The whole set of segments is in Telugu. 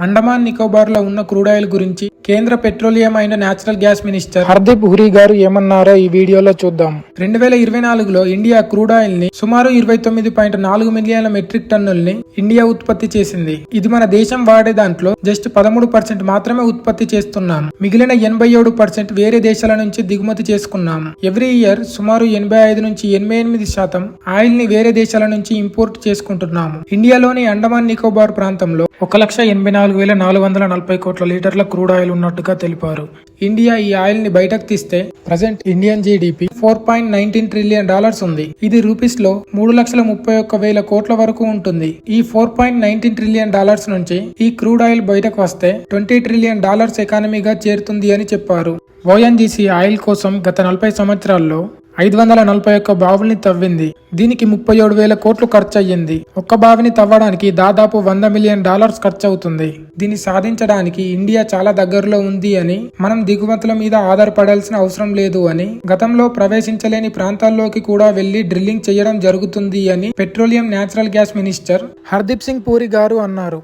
అండమాన్ నికోబార్ లో ఉన్న క్రూడ్ ఆయిల్ గురించి కేంద్ర petroleum and natural gas minister Hardeep Puri గారు ఏమన్నారో ఈ వీడియోలో చూద్దాం. 2024లో ఇండియా క్రూడ్ ఆయిల్ ని సుమారు 29.4 మిలియన్ల మెట్రిక్ టన్నుల్ని ఇండియా ఉత్పత్తి చేసింది. ఇది మన దేశం వాడే దాంట్లో జస్ట్ 13% మాత్రమే ఉత్పత్తి చేస్తున్నాం. మిగిలిన 87% వేరే దేశాల నుంచి దిగుమతి చేసుకున్నాం. ఎవ్రీ ఇయర్ సుమారు 85 నుంచి 88% ఆయిల్ ని వేరే దేశాల నుంచి ఇంపోర్ట్ చేసుకుంటున్నాము. ఇండియాలోని అండమాన్ నికోబార్ ప్రాంతంలో 1,84,440 కోట్ల లీటర్ల క్రూడ్ ఆయిల్ ఉన్నట్టుగా తెలిపారు. ఇండియా ఈ ఆయిల్ ని బయటకు తీస్తే ప్రజెంట్ ఇండియన్ జీడీపీ $4.19 ట్రిలియన్ ఉంది. ఇది రూపీస్ లో 3,31,000 కోట్ల వరకు ఉంటుంది. ఈ $4.19 ట్రిలియన్ నుంచి ఈ క్రూడ్ ఆయిల్ బయటకు వస్తే $20 ట్రిలియన్ ఎకానమీగా చేరుతుంది అని చెప్పారు. ఓఎన్జీసీ ఆయిల్ కోసం గత 40 సంవత్సరాల్లో 541 బావుల్ని తవ్వింది. దీనికి 37,000 కోట్లు ఖర్చు అయ్యింది. ఒక్క బావిని తవ్వడానికి దాదాపు $100 మిలియన్ ఖర్చు అవుతుంది. దీన్ని సాధించడానికి ఇండియా చాలా దగ్గరలో ఉంది అని, మనం దిగుమతుల మీద ఆధారపడాల్సిన అవసరం లేదు అని, గతంలో ప్రవేశించలేని ప్రాంతాల్లోకి కూడా వెళ్లి డ్రిల్లింగ్ చేయడం జరుగుతుంది అని petroleum natural gas minister Hardeep Singh puri గారు అన్నారు.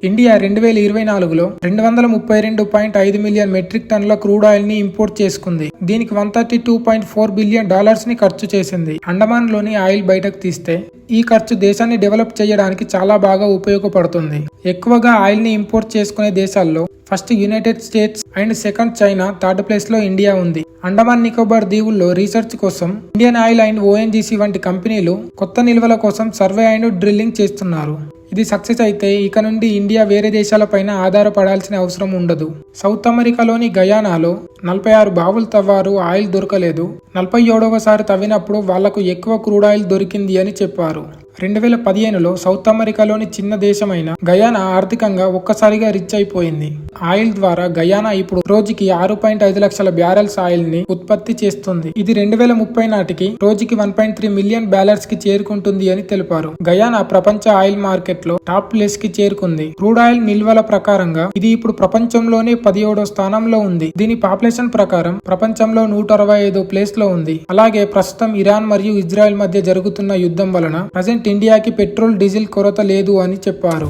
ఇండియా 2024లో 232.5 మిలియన్ మెట్రిక్ టన్నుల క్రూడ్ ఆయిల్ ని ఇంపోర్ట్ చేసుకుంది. దీనికి $132.4 బిలియన్ ని ఖర్చు చేసింది. అండమాన్ లోని ఆయిల్ బయటకు తీస్తే ఈ ఖర్చు దేశాన్ని డెవలప్ చేయడానికి చాలా బాగా ఉపయోగపడుతుంది. ఎక్కువగా ఆయిల్ ని ఇంపోర్ట్ చేసుకునే దేశాల్లో first United states and second China, third place లో ఇండియా ఉంది. అండమాన్ నికోబార్ దీవుల్లో రీసెర్చ్ కోసం ఇండియన్ ఆయిల్ అండ్ ఓఎన్జీసీ వంటి కంపెనీలు కొత్త నిల్వల కోసం సర్వే అండ్ డ్రిల్లింగ్ చేస్తున్నారు. ఇది సక్సెస్ అయితే ఇక నుండి ఇండియా వేరే దేశాలపైన ఆధారపడాల్సిన అవసరం ఉండదు. సౌత్ అమెరికాలోని గయానాలో 46 బావులు తవ్వారు, ఆయిల్ దొరకలేదు. 47వసారి తవ్వినప్పుడు వాళ్లకు ఎక్కువ క్రూడ్ ఆయిల్ దొరికింది అని చెప్పారు. 2015లో సౌత్ అమెరికాలోని చిన్న దేశమైన గయానా ఆర్థికంగా ఒక్కసారిగా రిచ్ అయిపోయింది. ఆయిల్ ద్వారా గయానా ఇప్పుడు రోజుకి 6.5 లక్షల బ్యారెల్స్ ఆయిల్ ని ఉత్పత్తి చేస్తుంది. ఇది 2030 నాటికి రోజుకి 1.3 మిలియన్ బ్యారెల్స్ కి చేరుకుంటుంది అని తెలిపారు. గయానా ప్రపంచ ఆయిల్ మార్కెట్ లో టాప్ ప్లేస్ కి చేరుకుంది. క్రూడ్ ఆయిల్ నిల్వల ప్రకారంగా ఇది ఇప్పుడు ప్రపంచంలోనే 17వ స్థానంలో ఉంది. దీని పాపులేషన్ ప్రకారం ప్రపంచంలో 165వ ప్లేస్ లో ఉంది. అలాగే ప్రస్తుతం ఇరాన్ మరియు ఇజ్రాయెల్ మధ్య జరుగుతున్న యుద్ధం వలన ప్రజెంట్ ఇండియాకి పెట్రోల్, డీజిల్ కొరత లేదు అని చెప్పారు.